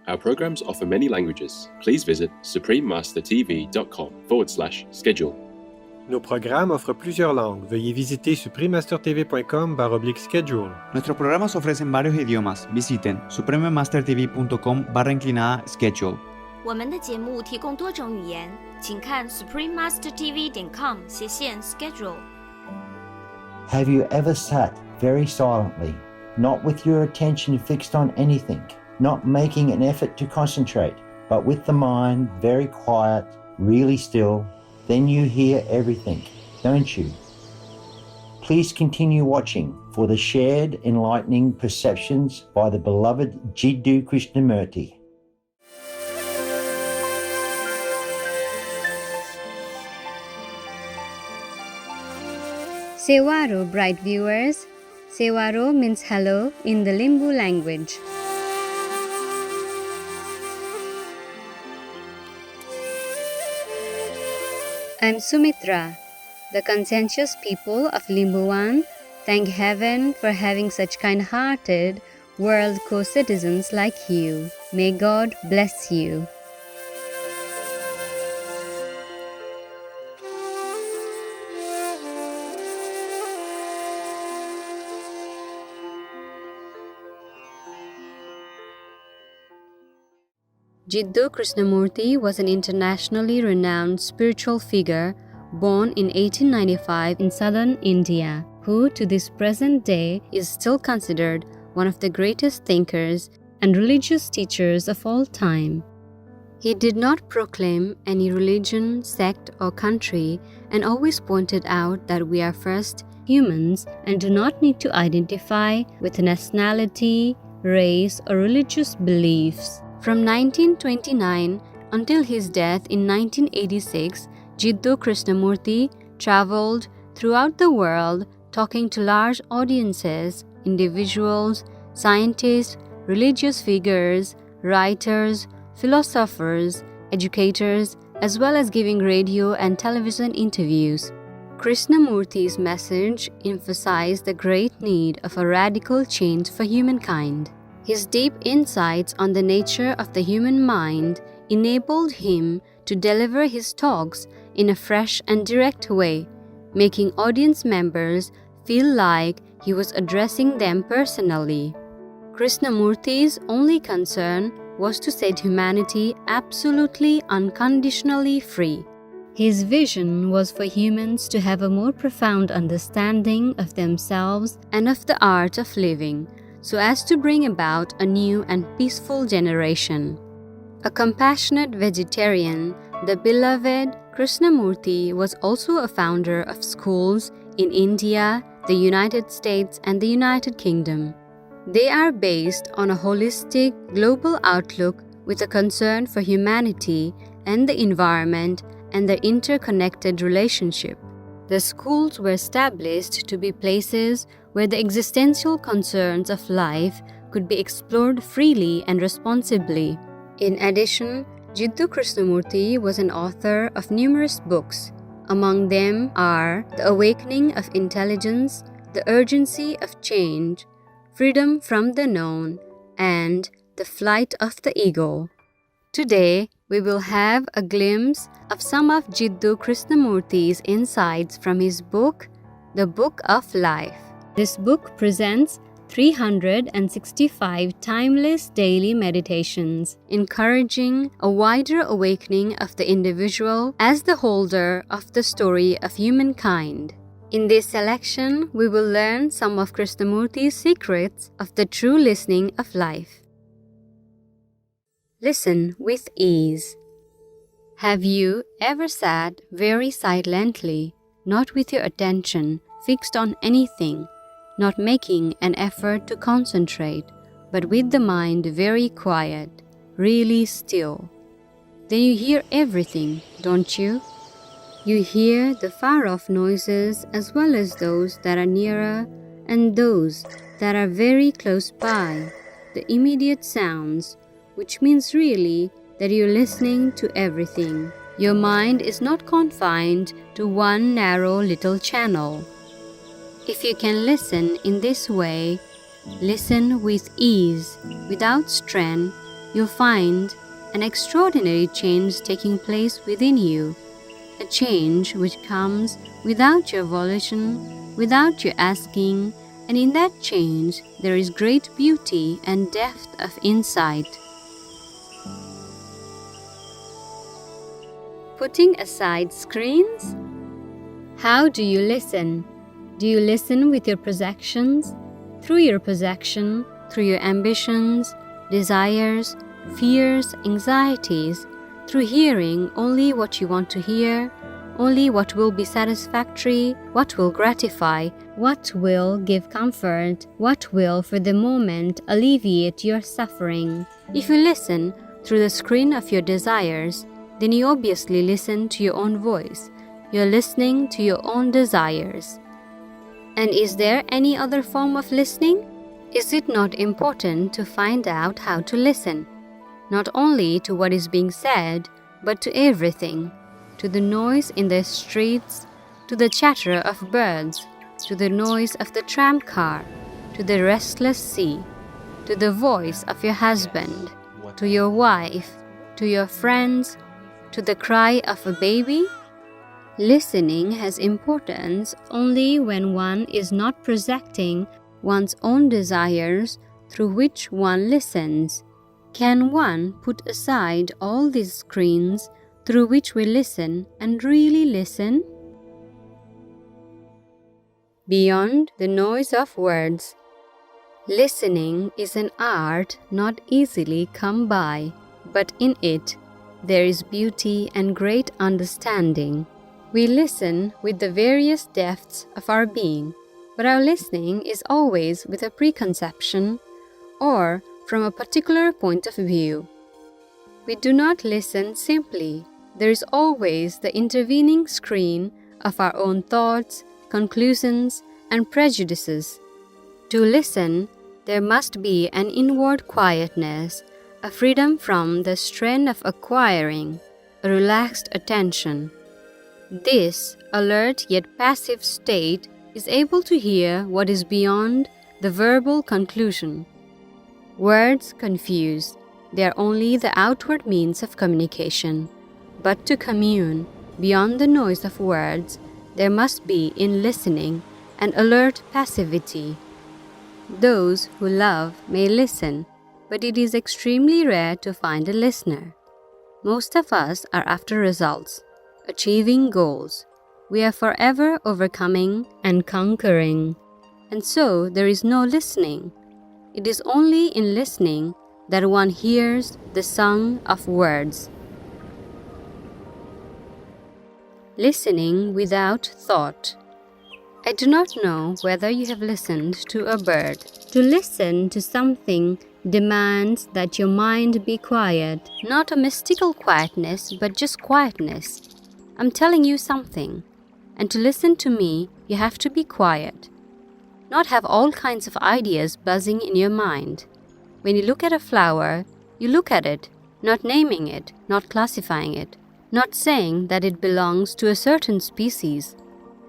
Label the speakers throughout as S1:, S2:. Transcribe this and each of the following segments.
S1: Our programs offer many languages. Please visit suprememastertv.com/schedule.
S2: Nos programmes offrent plusieurs langues. Veuillez visiter suprememastertv.com/schedule.
S3: Nuestros programas ofrecen varios idiomas. Visiten suprememastertv.com/schedule.
S4: 我们的节目提供多种语言，请看 suprememastertv.com/schedule。
S5: Have you ever sat very silently, not with your attention fixed on anything, not making an effort to concentrate, but with the mind very quiet, really still? Then you hear everything, don't you? Please continue watching for the shared enlightening perceptions by the beloved Jiddu Krishnamurti.
S6: Sewaro, bright viewers. Sewaro means hello in the Limbu language. I'm Sumitra. The conscientious people of Limbuwan thank heaven for having such kind-hearted world co-citizens like you. May God bless you. Jiddu Krishnamurti was an internationally renowned spiritual figure born in 1895 in southern India, who to this present day is still considered one of the greatest thinkers and religious teachers of all time. He did not proclaim any religion, sect, or country, and always pointed out that we are first humans and do not need to identify with nationality, race, or religious beliefs. From 1929 until his death in 1986, Jiddu Krishnamurti traveled throughout the world talking to large audiences, individuals, scientists, religious figures, writers, philosophers, educators, as well as giving radio and television interviews. Krishnamurti's message emphasized the great need of a radical change for humankind. His deep insights on the nature of the human mind enabled him to deliver his talks in a fresh and direct way, making audience members feel like he was addressing them personally. Krishnamurti's only concern was to set humanity absolutely unconditionally free. His vision was for humans to have a more profound understanding of themselves and of the art of living, so as to bring about a new and peaceful generation. A compassionate vegetarian, the beloved Krishnamurti was also a founder of schools in India, the United States, and the United Kingdom. They are based on a holistic, global outlook with a concern for humanity and the environment and their interconnected relationship. The schools were established to be places where the existential concerns of life could be explored freely and responsibly. In addition, Jiddu Krishnamurti was an author of numerous books. Among them are The Awakening of Intelligence, The Urgency of Change, Freedom from the Known, and The Flight of the Ego. Today, we will have a glimpse of some of Jiddu Krishnamurti's insights from his book, The Book of Life. This book presents 365 timeless daily meditations, encouraging a wider awakening of the individual as the holder of the story of humankind. In this selection, we will learn some of Krishnamurti's secrets of the true listening of life. Listen with ease. Have you ever sat very silently, not with your attention fixed on anything, not making an effort to concentrate, but with the mind very quiet, really still? Then you hear everything, don't you? You hear the far-off noises as well as those that are nearer and those that are very close by, the immediate sounds, which means really that you're listening to everything. Your mind is not confined to one narrow little channel. If you can listen in this way, listen with ease, without strain, you'll find an extraordinary change taking place within you, a change which comes without your volition, without your asking, and in that change there is great beauty and depth of insight. Putting aside screens? How do you listen? Do you listen with your perceptions? Through your perception, through your ambitions, desires, fears, anxieties, through hearing only what you want to hear, only what will be satisfactory, what will gratify, what will give comfort, what will for the moment alleviate your suffering. If you listen through the screen of your desires, then you obviously listen to your own voice. You're listening to your own desires. And is there any other form of listening? Is it not important to find out how to listen? Not only to what is being said, but to everything. To the noise in the streets, to the chatter of birds, to the noise of the tram car, to the restless sea, to the voice of your husband, to your wife, to your friends, to the cry of a baby? Listening has importance only when one is not projecting one's own desires through which one listens. Can one put aside all these screens through which we listen and really listen? Beyond the noise of words. Listening is an art not easily come by, but in it there is beauty and great understanding. We listen with the various depths of our being, but our listening is always with a preconception or from a particular point of view. We do not listen simply. There is always the intervening screen of our own thoughts, conclusions, and prejudices. To listen, there must be an inward quietness, a freedom from the strain of acquiring, a relaxed attention. This alert yet passive state is able to hear what is beyond the verbal conclusion. Words confuse. They are only the outward means of communication. But to commune beyond the noise of words, there must be in listening an alert passivity. Those who love may listen, but it is extremely rare to find a listener. Most of us are after results, achieving goals. We are forever overcoming and conquering. And so there is no listening. It is only in listening that one hears the song of words. Listening without thought. I do not know whether you have listened to a bird. To listen to something demands that your mind be quiet, not a mystical quietness, but just quietness. I'm telling you something, and to listen to me, you have to be quiet. Not have all kinds of ideas buzzing in your mind. When you look at a flower, you look at it, not naming it, not classifying it, not saying that it belongs to a certain species.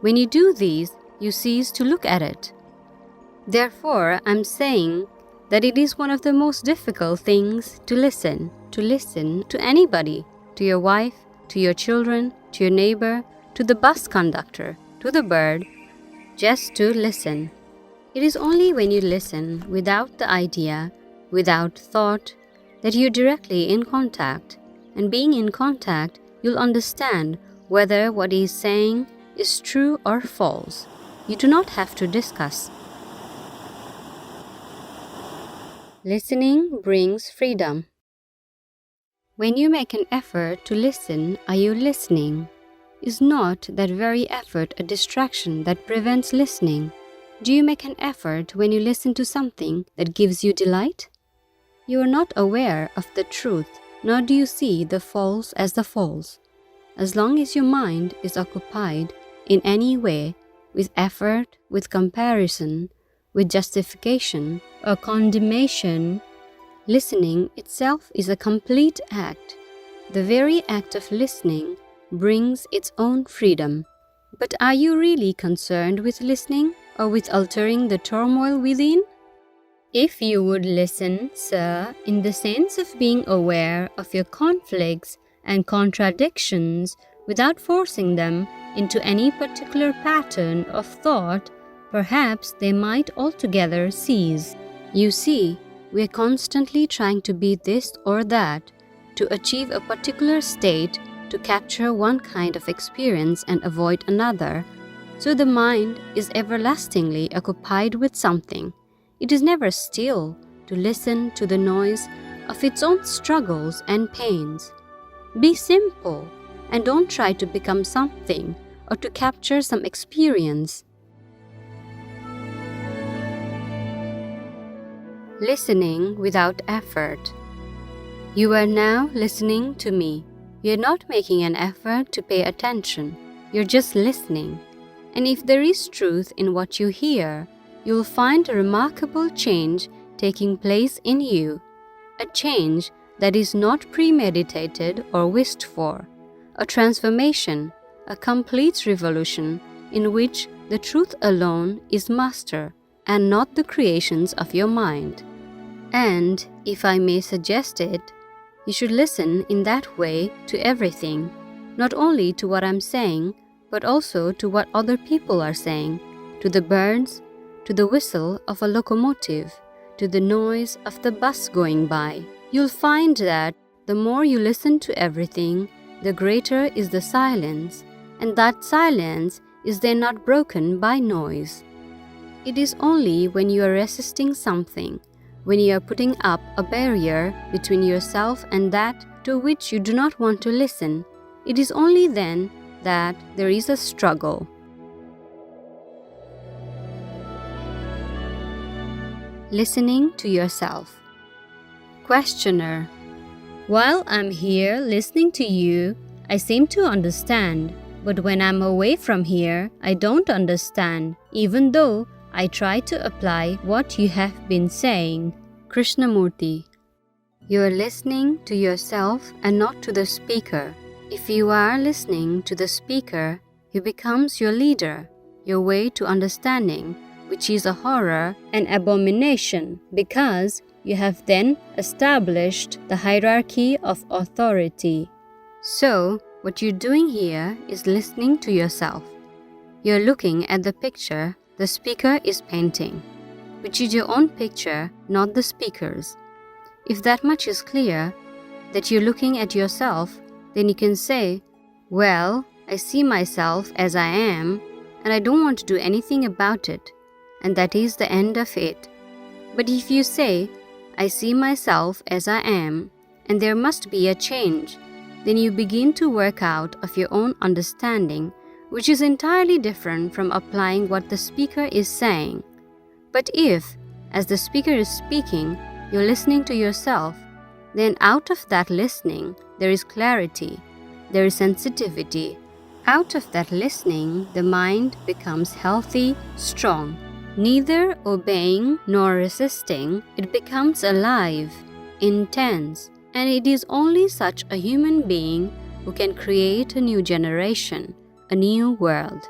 S6: When you do these, you cease to look at it. Therefore, I'm saying that it is one of the most difficult things to listen to anybody, to your wife, to your children, to your neighbor, to the bus conductor, to the bird, just to listen. It is only when you listen without the idea, without thought, that you're directly in contact. And being in contact, you'll understand whether what he is saying is true or false. You do not have to discuss. Listening brings freedom. When you make an effort to listen, are you listening? Is not that very effort a distraction that prevents listening? Do you make an effort when you listen to something that gives you delight? You are not aware of the truth, nor do you see the false as the false. As long as your mind is occupied in any way, with effort, with comparison, with justification or condemnation, listening itself is a complete act. The very act of listening brings its own freedom. But are you really concerned with listening or with altering the turmoil within? If you would listen, sir, in the sense of being aware of your conflicts and contradictions without forcing them into any particular pattern of thought, perhaps they might altogether cease. You see, we are constantly trying to be this or that, to achieve a particular state, to capture one kind of experience and avoid another. So the mind is everlastingly occupied with something. It is never still to listen to the noise of its own struggles and pains. Be simple and don't try to become something or to capture some experience. Listening without effort. You are now listening to me. You're not making an effort to pay attention. You're just listening. And if there is truth in what you hear, you'll find a remarkable change taking place in you. A change that is not premeditated or wished for. A transformation, a complete revolution in which the truth alone is master and not the creations of your mind. And, if I may suggest it, you should listen in that way to everything, not only to what I'm saying, but also to what other people are saying, to the birds, to the whistle of a locomotive, to the noise of the bus going by. You'll find that the more you listen to everything, the greater is the silence, and that silence is then not broken by noise. It is only when you are resisting something, when you are putting up a barrier between yourself and that to which you do not want to listen, it is only then that there is a struggle. Listening to yourself. Questioner: while I'm here listening to you, I seem to understand, but when I'm away from here, I don't understand, even though I try to apply what you have been saying. Krishnamurti: you are listening to yourself and not to the speaker. If you are listening to the speaker, he becomes your leader, your way to understanding, which is a horror and abomination, because you have then established the hierarchy of authority. So, what you're doing here is listening to yourself. You're looking at the picture the speaker is painting, which is your own picture, not the speaker's. If that much is clear, that you're looking at yourself, then you can say, well, I see myself as I am, and I don't want to do anything about it, and that is the end of it. But if you say, I see myself as I am, and there must be a change, then you begin to work out of your own understanding, which is entirely different from applying what the speaker is saying. But if, as the speaker is speaking, you're listening to yourself, then out of that listening, there is clarity, there is sensitivity. Out of that listening, the mind becomes healthy, strong. Neither obeying nor resisting, it becomes alive, intense, and it is only such a human being who can create a new generation, a new world.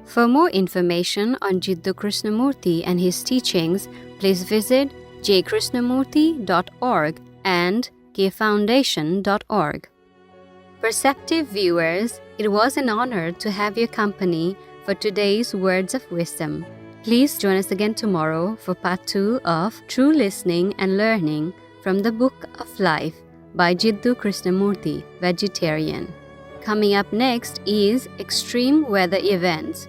S6: For more information on Jiddu Krishnamurti and his teachings, please visit jkrishnamurti.org and kfoundation.org. Perceptive viewers, it was an honor to have your company for today's Words of Wisdom. Please join us again tomorrow for part 2 of True Listening and Learning from the Book of Life by Jiddu Krishnamurti, Vegetarian. Coming up next is Extreme Weather Events,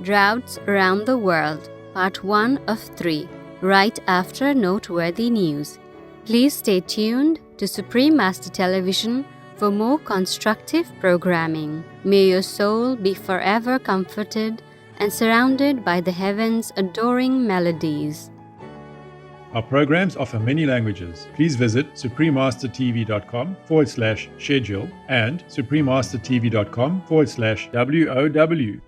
S6: Droughts Around the World, part 1 of 3, right after Noteworthy News. Please stay tuned to Supreme Master Television for more constructive programming. May your soul be forever comforted and surrounded by the heavens' adoring melodies.
S7: Our programs offer many languages. Please visit suprememastertv.com/schedule and suprememastertv.com/WOW.